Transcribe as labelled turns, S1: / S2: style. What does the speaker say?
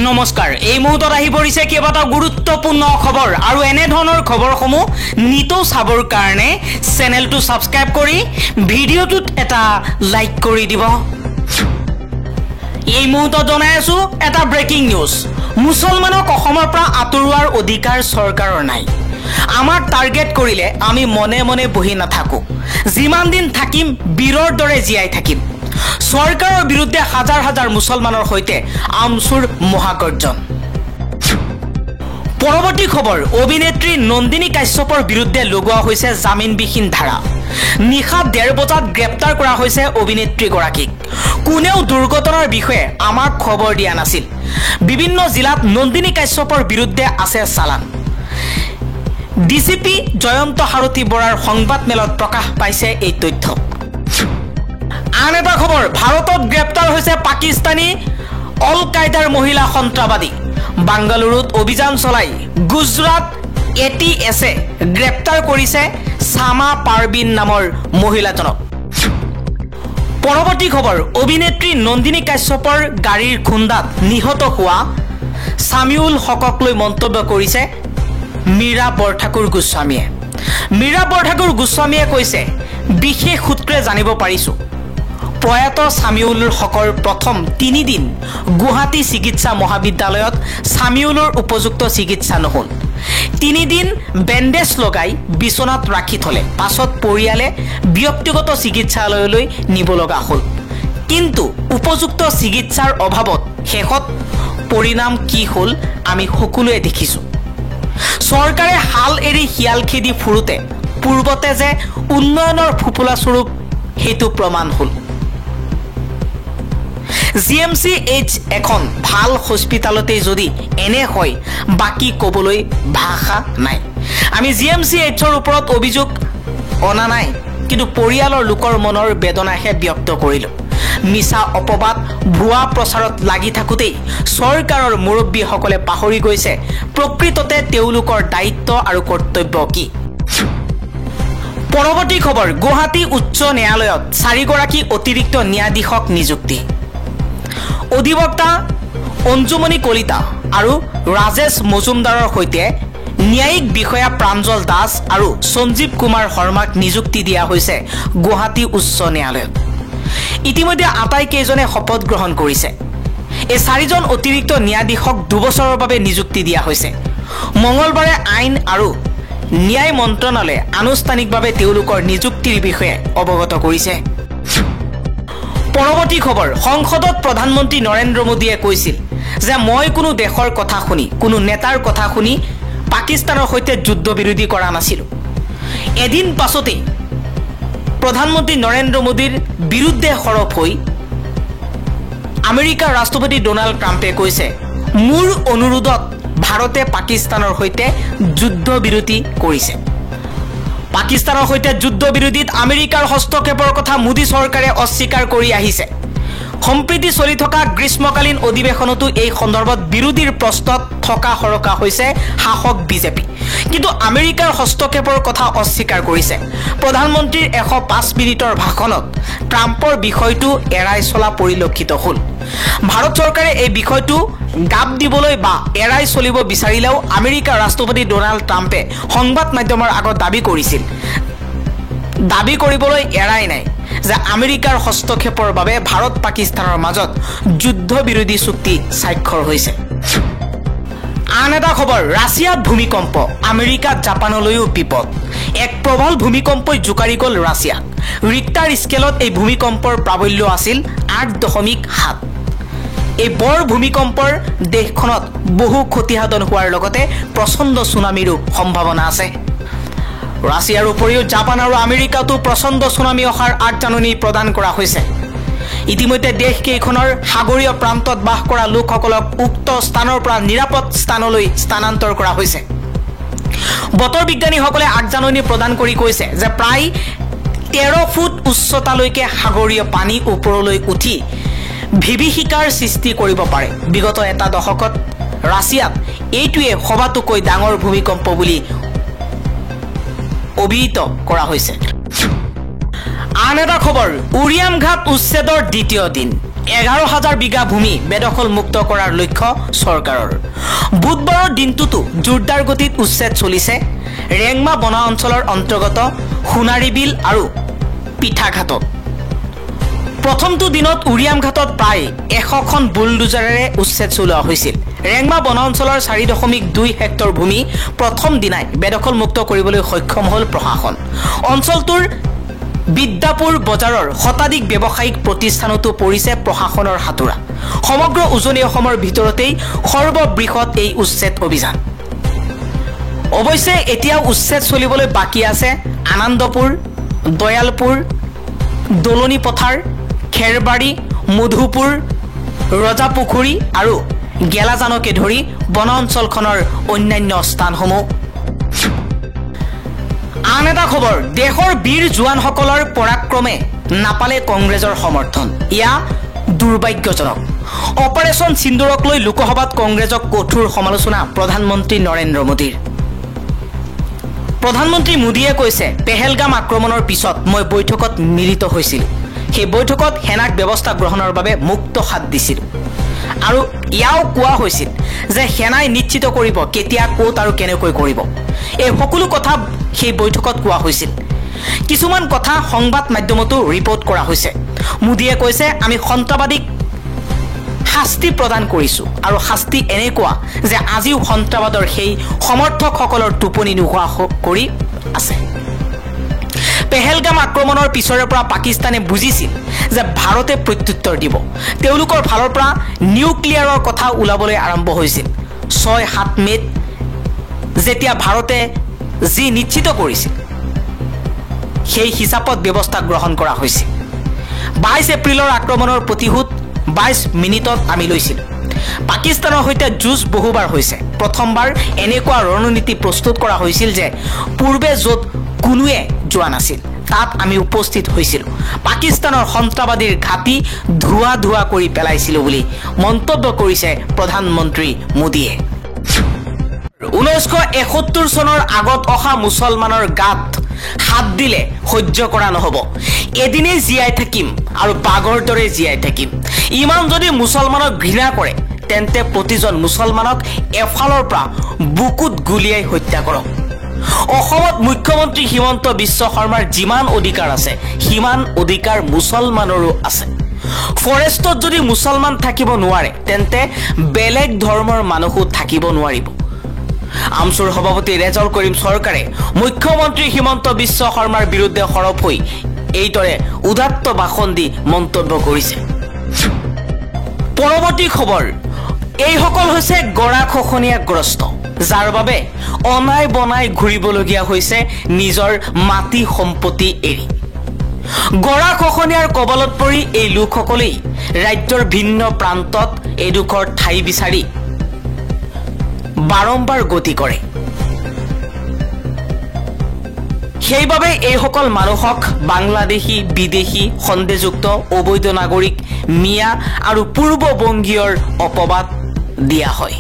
S1: নমস্কাৰ এই মুহূৰ্তত আহি পৰিছে কেইবাটাও গুৰুত্বপূৰ্ণ খবৰ আৰু এনে ধৰণৰ খবৰসমূহ নিতৌ চাবৰ কাৰণে চেনেলটো সাবস্ক্ৰাইব কৰি ভিডিঅ'টোত এটা লাইক কৰি দিব। এই মুহূৰ্তত জনাই আছো এটা ব্ৰেকিং নিউজ। মুছলমানক অসমৰ পৰা আঁতৰোৱাৰ অধিকাৰ চৰকাৰৰ নাই। আমাৰ টাৰ্গেট কৰিলে আমি মনে মনে বহি নাথাকো। যিমান দিন থাকিম বীৰৰ দৰে জীয়াই থাকিম। চৰকাৰৰ বিৰুদ্ধে হাজাৰ হাজাৰ মুছলমানৰ সৈতে আমচুৰ মহাগৰ্জন। পৰৱৰ্তী খবৰ, অভিনেত্ৰী নন্দিনী কাশ্যপৰ বিৰুদ্ধে লগোৱা হৈছে জামিনবিহীন ধাৰা। নিশা 1:30 বজাত গ্ৰেপ্তাৰ কৰা হৈছে অভিনেত্ৰীগৰাকীক। কোনেও দুৰ্ঘটনাৰ বিষয়ে আমাক খবৰ দিয়া নাছিল। বিভিন্ন জিলাত নন্দিনী কাশ্যপৰ বিৰুদ্ধে আছে চালান। ডিচিপি জয়ন্ত সাৰথী বৰাৰ সংবাদমেলত প্ৰকাশ পাইছে এই তথ্য। আন এটা খবৰ, ভাৰতত গ্ৰেপ্তাৰ হৈছে পাকিস্তানী অল কায়দাৰ মহিলা সন্ত্ৰাসবাদী। বাংগালুৰুত অভিযান চলাই গুজৰাট ATSে গ্ৰেপ্তাৰ কৰিছে সামা পাৰবিন নামৰ মহিলাজনক। পৰৱৰ্তী খবৰ, অভিনেত্ৰী নন্দিনী কাশ্যপৰ গাড়ীৰ খুন্দাত নিহত হোৱা সামিউল হকক লৈ মন্তব্য কৰিছে মীৰা বৰঠাকুৰ গোস্বামীয়ে। মীৰা বৰঠাকুৰ গোস্বামীয়ে কৈছে, বিশেষ সূত্ৰে জানিব পাৰিছো প্ৰয়াত সামিউল হকৰ প্ৰথম 3 দিন গুৱাহাটী চিকিৎসা মহাবিদ্যালয়ত সামিউলৰ উপযুক্ত চিকিৎসা নহল। 3 দিন বেণ্ডেজ লগাই বিচনাত ৰাখি থলে। পাছত পৰিয়ালে ব্যক্তিগত চিকিৎসালয়লৈ নিব লগা হ'ল। কিন্তু উপযুক্ত চিকিৎসাৰ অভাৱত শেষত পৰিণাম কি হ'ল আমি সকলোৱে দেখিছো। চৰকাৰে হাল এৰি শিয়াল খেদি ফুৰোতে পূৰ্বতে যে উন্নয়নৰ ফুপুলা স্বৰূপ সেইটো প্ৰমাণ হ'ল। GMCH এখন ভাল হস্পিটালতে যদি এনে হয় বাকি ক'বলৈ ভাষা নাই। আমি GMCHৰ ওপৰত অভিযোগ অনা নাই, কিন্তু পৰিয়ালৰ লোকৰ মনৰ বেদনাহে ব্যক্ত কৰিলো। মিছা অপবাদ ভুৱা প্ৰচাৰত লাগি থাকোতেই চৰকাৰৰ মুৰব্বীসকলে পাহৰি গৈছে প্ৰকৃততে তেওঁলোকৰ দায়িত্ব আৰু কৰ্তব্য কি। পৰৱৰ্তী খবৰ, গুৱাহাটী উচ্চ ন্যায়ালয়ত 4 গৰাকী অতিৰিক্ত ন্যায়াধীশক নিযুক্তি। অধিবক্তা অঞ্জুমণি কলিতা আৰু ৰাজেশ মজুমদাৰৰ সৈতে ন্যায়িক বিষয়া প্ৰাঞ্জল দাস আৰু সঞ্জীৱ কুমাৰ শৰ্মাক নিযুক্তি দিয়া হৈছে গুৱাহাটী উচ্চ ন্যায়ালয়ত। ইতিমধ্যে আটাইকেইজনে শপত গ্ৰহণ কৰিছে। এই 4জন অতিৰিক্ত ন্যায়াধীশক 2 বছৰৰ বাবে নিযুক্তি দিয়া হৈছে। মঙলবাৰে আইন আৰু ন্যায় মন্ত্ৰণালয়ে আনুষ্ঠানিকভাৱে তেওঁলোকৰ নিযুক্তিৰ বিষয়ে অৱগত কৰিছে। পৰৱৰ্তী খবৰ, সংসদত প্ৰধানমন্ত্ৰী নৰেন্দ্ৰ মোদীয়ে কৈছিল যে মই কোনো দেশৰ কথা শুনি কোনো নেতাৰ কথা শুনি পাকিস্তানৰ সৈতে যুদ্ধ বিৰোধী কৰা নাছিলোঁ। এদিন পাছতেই প্ৰধানমন্ত্ৰী নৰেন্দ্ৰ মোদীৰ বিৰুদ্ধে সৰব হৈ আমেৰিকাৰ ৰাষ্ট্ৰপতি ডোনাল্ড ট্ৰাম্পে কৈছে, মোৰ অনুৰোধত ভাৰতে পাকিস্তানৰ সৈতে যুদ্ধ বিৰতি কৰিছে। পাকিস্তানৰ সৈতে যুদ্ধ বিৰোধীত আমেৰিকাৰ হস্তক্ষেপৰ কথা মোদী চৰকাৰে অস্বীকাৰ কৰি আহিছে। সম্প্ৰীতি চলি থকা গ্ৰীষ্মকালীন অধিৱেশনতো এই সন্দৰ্ভত বিৰোধীৰ প্ৰশ্নত থকা সৰকা হৈছে শাসক বিজেপি। কিন্তু আমেৰিকাৰ হস্তক্ষেপৰ কথা অস্বীকাৰ কৰিছে। প্ৰধানমন্ত্ৰীৰ 105 মিনিটৰ ভাষণত ট্ৰাম্পৰ বিষয়টো এৰাই চলা পৰিলক্ষিত হ'ল। ভাৰত চৰকাৰে এই বিষয়টো গাপ দিবলৈ বা এৰাই চলিব বিচাৰিলেও আমেৰিকাৰ ৰাষ্ট্ৰপতি ডোনাল্ড ট্ৰাম্পে সংবাদ মাধ্যমৰ আগত দাবী কৰিবলৈ এৰাই নাই যে আমেৰিকাৰ হস্তক্ষেপৰ বাবে ভাৰত পাকিস্তানৰ মাজত যুদ্ধ বিৰোধী চুক্তি স্বাক্ষৰ হৈছে। আন এটা খবৰ, ৰাছিয়াত ভূমিকম্প, আমেৰিকাত জাপানলৈও বিপদ। এক প্ৰবল ভূমিকম্পই জোকাৰি গ'ল ৰাছিয়াক। ৰিক্টাৰ স্কেলত এই ভূমিকম্পৰ প্ৰাবল্য আছিল 8.7। এই বৰ ভূমিকম্পৰ দেশখনত বহু ক্ষতিসাধন হোৱাৰ লগতে প্ৰচণ্ড ছুনামিৰো সম্ভাৱনা আছে। ৰাছিয়াৰ উপৰিও জাপান আৰু আমেৰিকাতো প্ৰচণ্ড ছুনামি অহাৰ আগজাননী প্ৰদান কৰা হৈছে। ইতিমধ্যে দেশকেইখনৰ সাগৰীয় প্ৰান্তত বাস কৰা লোকসকলক উক্ত স্থানৰ পৰা নিৰাপদ স্থানলৈ স্থানান্তৰ কৰা হৈছে। বতৰ বিজ্ঞানীসকলে আগজাননী প্ৰদান কৰি কৈছে যে প্ৰায় 13 ফুট উচ্চতালৈকে সাগৰীয় পানী ওপৰলৈ উঠি বিভীষিকাৰ সৃষ্টি কৰিব পাৰে। বিগত এটা দশকত ৰাছিয়াত এইটোৱে সবাতোকৈ ডাঙৰ ভূমিকম্প বুলি অভিহিত কৰা হৈছে। আন এটা খবৰ, উৰিয়াম ঘাট উচ্ছেদৰ দ্বিতীয় দিন। 11,000 বিঘা ভূমি বেদখল মুক্ত কৰাৰ লক্ষ্য চৰকাৰৰ। বুধবাৰৰ দিনটোতো জোৰদাৰ গতিত উচ্ছেদ চলিছে ৰেংমা বনা অঞ্চলৰ অন্তৰ্গত সোণাৰীবিল আৰু পিঠাঘাটত। প্ৰথমটো দিনত উৰিয়াম ঘাটত প্ৰায় 100খন বুলডোজাৰেৰে উচ্ছেদ চলোৱা হৈছিল। ৰেংমা বনা অঞ্চলৰ 4.2 হেক্টৰ ভূমি প্ৰথম দিনাই বেদখল মুক্ত কৰিবলৈ সক্ষম হ'ল প্ৰশাসন। অঞ্চলটোৰ বিদ্যাপুৰ বজাৰৰ শতাধিক ব্যৱসায়িক প্ৰতিষ্ঠানতো পৰিছে প্ৰশাসনৰ হাতোৰা। সমগ্ৰ উজনি অসমৰ ভিতৰতেই সৰ্ববৃহৎ এই উচ্ছেদ অভিযান। অৱশ্যে এতিয়াও উচ্ছেদ চলিবলৈ বাকী আছে আনন্দপুৰ, দয়ালপুৰ, দলনি পথাৰ, খেৰবাৰী, মধুপুৰ, ৰজাপুখুৰী আৰু গেলাজানকে ধৰি বন অঞ্চলখনৰ অন্যান্য স্থানসমূহ। আন এটা খবৰ, দেশৰ বীৰ জোৱানসকলৰ পৰাক্ৰমে নাপালে কংগ্ৰেছৰ সমৰ্থন। ইয়া দুৰ্ভাগ্যজনক। অপাৰেশ্যন সিন্দুৰক লৈ লোকসভাত কংগ্ৰেছক কঠোৰ সমালোচনা প্ৰধানমন্ত্ৰী নৰেন্দ্ৰ মোদীৰ। প্ৰধানমন্ত্ৰী মোদীয়ে কৈছে, পেহেলগাম আক্ৰমণৰ পিছত মই বৈঠকত মিলিত হৈছিলোঁ। সেই বৈঠকত সেনাক ব্যৱস্থা গ্ৰহণৰ বাবে মুক্ত হাত দিছিল আৰু ইয়াও কোৱা হৈছিল যে সেনাই নিশ্চিত কৰিব কেতিয়া, ক'ত আৰু কেনেকৈ কৰিব। এই সকলো কথা সেই বৈঠকত কোৱা হৈছিল। কিছুমান কথা সংবাদ মাধ্যমতো ৰিপৰ্ট কৰা হৈছে। মোদীয়ে কৈছে, আমি সন্ত্ৰাসবাদীক শাস্তি প্ৰদান কৰিছোঁ আৰু শাস্তি এনেকুৱা যে আজিও সন্ত্ৰাসবাদৰ সেই সমৰ্থকসকলৰ টোপনি নোহোৱা কৰি আছে। পেহেলগাম আক্ৰমণৰ পিছৰে পৰা পাকিস্তানে বুজিছিল যে ভাৰতে প্ৰত্যুত্তৰ দিব। তেওঁলোকৰ ফালৰ পৰা নিউক্লিয়াৰৰ কথা ওলাবলৈ আৰম্ভ হৈছিল। 6-7 মেত যেতিয়া ভাৰতে যি নিশ্চিত কৰিছিল সেই হিচাপত ব্যৱস্থা গ্ৰহণ কৰা হৈছিল। 22 এপ্ৰিলৰ আক্ৰমণৰ প্ৰতিশোধ 22 মিনিটত আমি লৈছিলোঁ। পাকিস্তানৰ সৈতে যুঁজ বহুবাৰ হৈছে। প্ৰথমবাৰ এনেকুৱা ৰণনীতি প্ৰস্তুত কৰা হৈছিল যে পূৰ্বে য'ত কোনোৱে যোৱা নাছিল তাত আমি উপস্থিত হৈছিলোঁ। পাকিস্তানৰ সন্ত্ৰাসবাদীৰ ঘাটি ধোৱা ধোৱা কৰি পেলাইছিলোঁ বুলি মন্তব্য কৰিছে প্ৰধানমন্ত্ৰী মোদীয়ে। 1971 চনৰ আগত অহা মুছলমানৰ গাত হাত দিলে সহ্য কৰা নহ'ব। এদিনেই জীয়াই থাকিম আৰু বাঘৰ দৰে জীয়াই থাকিম। ইমান যদি মুছলমানক ঘৃণা কৰে তেন্তে প্ৰতিজন মুছলমানক এফালৰ পৰা বুকুত গুলিয়াই হত্যা কৰক। অসমত মুখ্যমন্ত্ৰী হিমন্ত বিশ্ব শৰ্মাৰ যিমান অধিকাৰ আছে সিমান অধিকাৰ মুছলমানৰো আছে। ফৰেষ্টত যদি মুছলমান থাকিব নোৱাৰে তেন্তে বেলেগ ধৰ্মৰ মানুহো থাকিব নোৱাৰিব। আমছুৰ সভাপতি ৰেজাউল কৰিম চৰকাৰে মুখ্যমন্ত্ৰী হিমন্ত বিশ্ব শৰ্মাৰ বিৰুদ্ধে সৰব হৈ এইদৰে উদাত্ত ভাষণ দি মন্তব্য কৰিছে। পৰৱৰ্তী খবৰ, এইসকল হৈছে গৰাখহনীয়াগ্ৰস্ত, যাৰ বাবে অনাই বনাই ঘূৰিবলগীয়া হৈছে নিজৰ মাটি সম্পত্তি এৰি। গৰাখহনীয়াৰ কবলত পৰি এই লোকসকলেই ৰাজ্যৰ ভিন্ন প্ৰান্তত এডোখৰ ঠাই বিচাৰি বাৰম্বাৰ গতি কৰে। সেইবাবে এইসকল মানুহক বাংলাদেশী, বিদেশী, সন্দেহযুক্ত, অবৈধ নাগৰিক, মিয়া আৰু পূৰ্ববংগীয়ৰ অপবাদ দিয়া হয়।